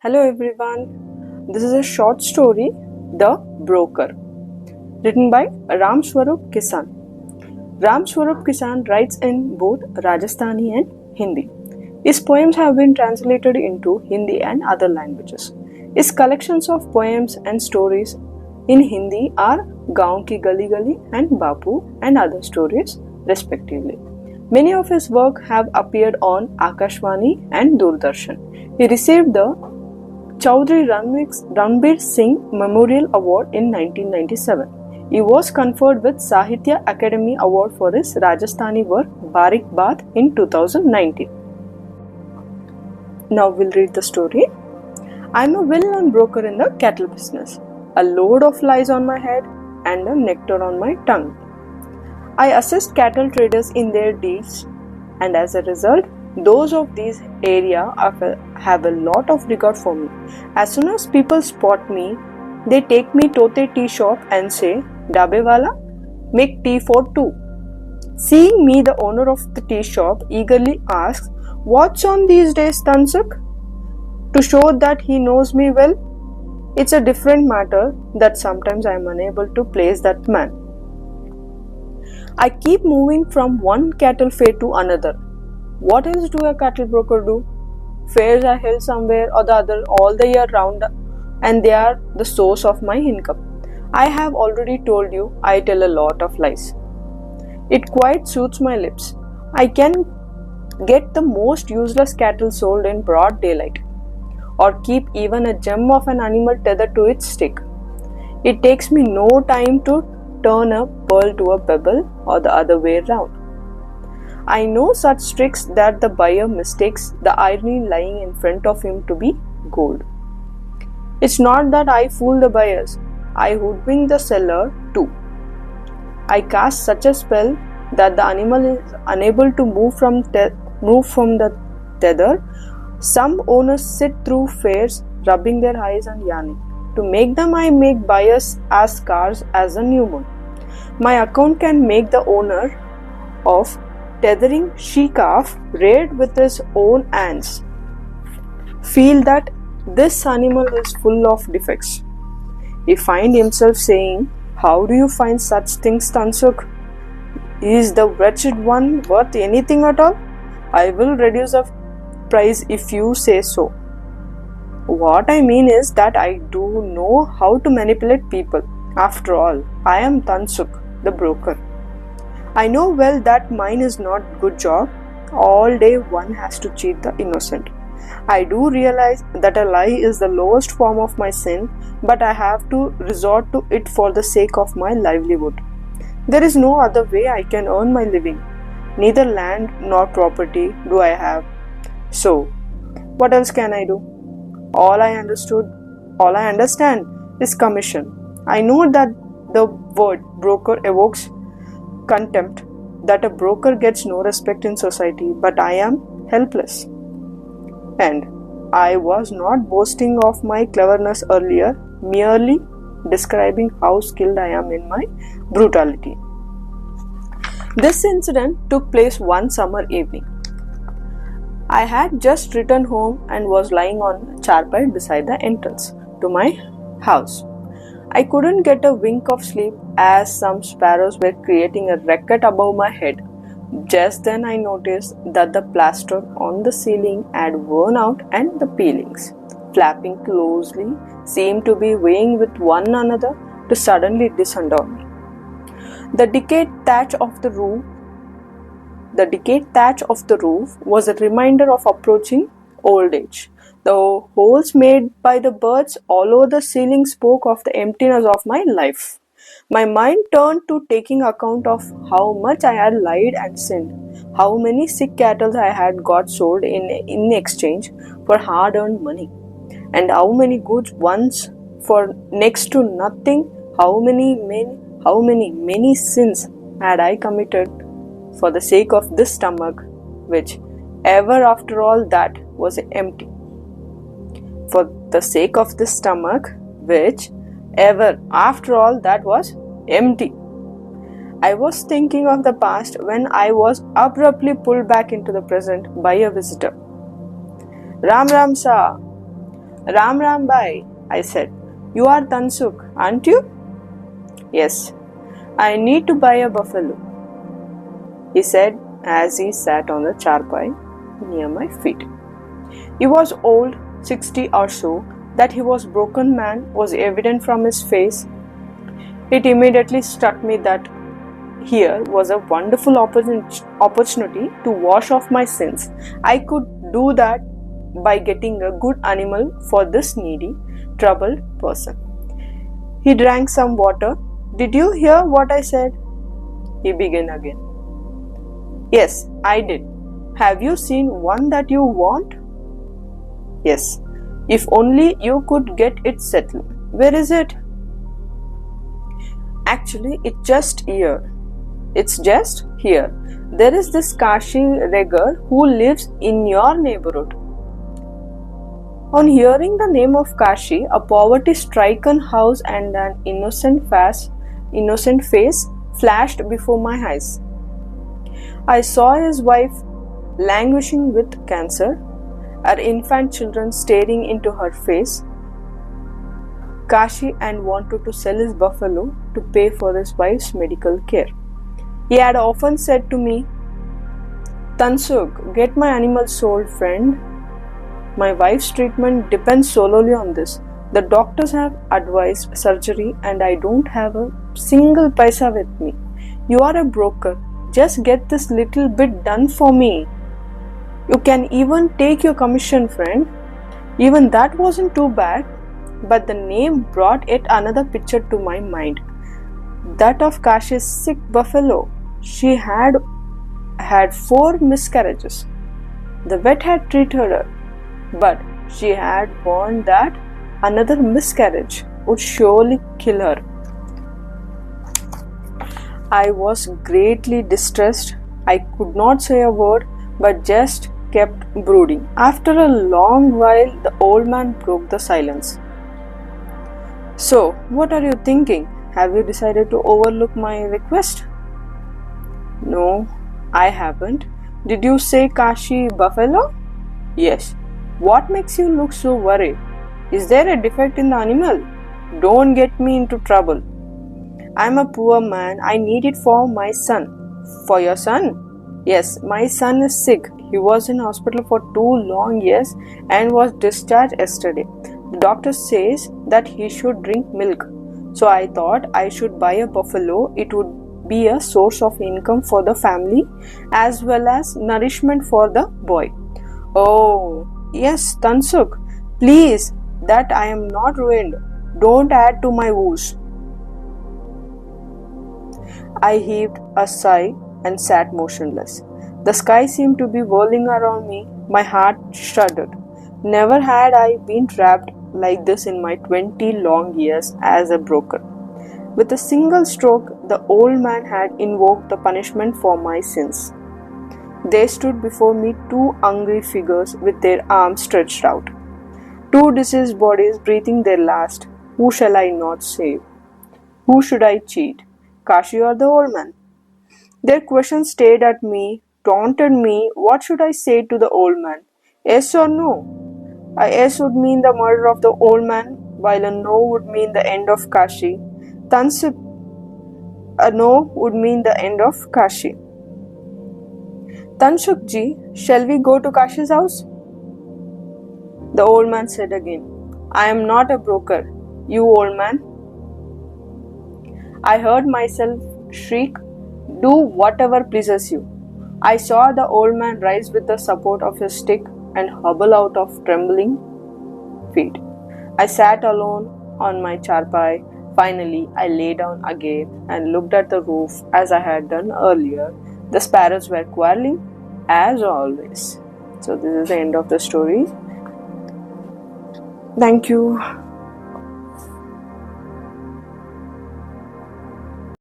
Hello everyone, this is a short story, The Broker, written by Ram Swaroop Kisan. Ram Swaroop Kisan writes in both Rajasthani and Hindi. His poems have been translated into Hindi and other languages. His collections of poems and stories in Hindi are Gaon Ki Gali Gali and Bapu and other stories respectively. Many of his work have appeared on Akashvani and Doordarshan. He received the Chaudhry Ranbir Singh Memorial Award in 1997. He was conferred with Sahitya Academy Award for his Rajasthani work Barik Baat in 2019. Now we'll read the story. I'm a well-known broker in the cattle business. A load of lies on my head and a nectar on my tongue. I assist cattle traders in their deals, and as a result, those of these area have a lot of regard for me. As soon as people spot me, they take me to the tea shop and say, "Dabe wala, make tea for two." Seeing me, the owner of the tea shop eagerly asks, "What's on these days, Tansuk?" To show that he knows me well, it's a different matter that sometimes I am unable to place that man. I keep moving from one cattle fair to another. What else do a cattle broker do? Fairs are held somewhere or the other all the year round, and they are the source of my income. I have already told you I tell a lot of lies. It quite suits my lips. I can get the most useless cattle sold in broad daylight, or keep even a gem of an animal tethered to its stick. It takes me no time to turn a pearl to a pebble or the other way round. I know such tricks that the buyer mistakes the iron lying in front of him to be gold. It's not that I fool the buyers, I hoodwink the seller too. I cast such a spell that the animal is unable to move from the tether. Some owners sit through fairs rubbing their eyes and yarning. To make them, I make buyers as scarce as a newborn. My account can make the owner of tethering she-calf reared with his own hands feel that this animal is full of defects. He find himself saying, "How do you find such things, Tansuk? Is the wretched one worth anything at all? I will reduce the price if you say so." What I mean is that I do know how to manipulate people. After all, I am Tansuk, the broker. I know well that mine is not good job. All day one has to cheat the innocent. I do realize that a lie is the lowest form of my sin, but I have to resort to it for the sake of my livelihood. There is no other way I can earn my living. Neither land nor property do I have. So, what else can I do? All I understand is commission. I know that the word broker evokes contempt, that a broker gets no respect in society, but I am helpless. And I was not boasting of my cleverness earlier, merely describing how skilled I am in my brutality. This incident took place one summer evening. I had just returned home and was lying on a charpai beside the entrance to my house. I couldn't get a wink of sleep as some sparrows were creating a racket above my head. Just then I noticed that the plaster on the ceiling had worn out and the peelings, flapping closely, seemed to be weighing with one another to suddenly descend on me. The decayed thatch of the roof was a reminder of approaching old age. The holes made by the birds all over the ceiling spoke of the emptiness of my life. My mind turned to taking account of how much I had lied and sinned, how many sick cattle I had got sold in exchange for hard-earned money, and how many goods once for next to nothing, how many sins had I committed for the sake of this stomach, which ever after all that was empty. For the sake of this stomach, which ever after all that was empty. I was thinking of the past when I was abruptly pulled back into the present by a visitor. "Ram Ram Sa, Ram Ram Bhai, I said. You are Tansuk, aren't you? Yes. I need to buy a buffalo, he said as he sat on the charpai near my feet. He was old, 60 or so. That he was broken man was evident from his face. It immediately struck me that here was a wonderful opportunity to wash off my sins. I could do that by getting a good animal for this needy, troubled person. He drank some water. Did you hear what I said? He began again. Yes, I did. Have you seen one that you want? Yes. If only you could get it settled. Where is it? Actually, it's just here. It's just here. There is this Kashi Regar who lives in your neighborhood. On hearing the name of Kashi, a poverty-stricken house and an innocent face flashed before my eyes. I saw his wife languishing with cancer, her infant children staring into her face. Kashi and wanted to sell his buffalo to pay for his wife's medical care. He had often said to me, Tansuk, get my animal sold, friend. My wife's treatment depends solely on this. The doctors have advised surgery and I don't have a single paisa with me. You are a broker. Just get this little bit done for me. You can even take your commission, friend. Even that wasn't too bad, but the name brought yet another picture to my mind. That of Kashi's sick buffalo. She had 4 miscarriages. The vet had treated her, but she had warned that another miscarriage would surely kill her. I was greatly distressed. I could not say a word, but just kept brooding. After a long while, the old man broke the silence. So, what are you thinking? Have you decided to overlook my request? No, I haven't. Did you say Kashi buffalo? Yes. What makes you look so worried? Is there a defect in the animal? Don't get me into trouble. I'm a poor man. I need it for my son. For your son? Yes, my son is sick. He was in hospital for 2 long years and was discharged yesterday. The doctor says that he should drink milk. So I thought I should buy a buffalo. It would be a source of income for the family as well as nourishment for the boy. Oh, yes, Tansuk, please, that I am not ruined. Don't add to my woes. I heaved a sigh and sat motionless. The sky seemed to be whirling around me. My heart shuddered. Never had I been trapped like this in my 20 long years as a broker. With a single stroke, the old man had invoked the punishment for my sins. There stood before me 2 hungry figures with their arms stretched out. 2 diseased bodies breathing their last. Who shall I not save? Who should I cheat? Kashi or the old man? Their questions stared at me, taunted me. What should I say to the old man? Yes or no? A yes would mean the murder of the old man, while a no would mean the end of Kashi. Tansuk, a no would mean the end of Kashi. Tansuk ji, shall we go to Kashi's house? The old man said again, I am not a broker. You, old man? I heard myself shriek, do whatever pleases you. I saw the old man rise with the support of his stick and hobble out of trembling feet. I sat alone on my charpai. Finally, I lay down again and looked at the roof as I had done earlier. The sparrows were quarreling as always. So this is the end of the story. Thank you.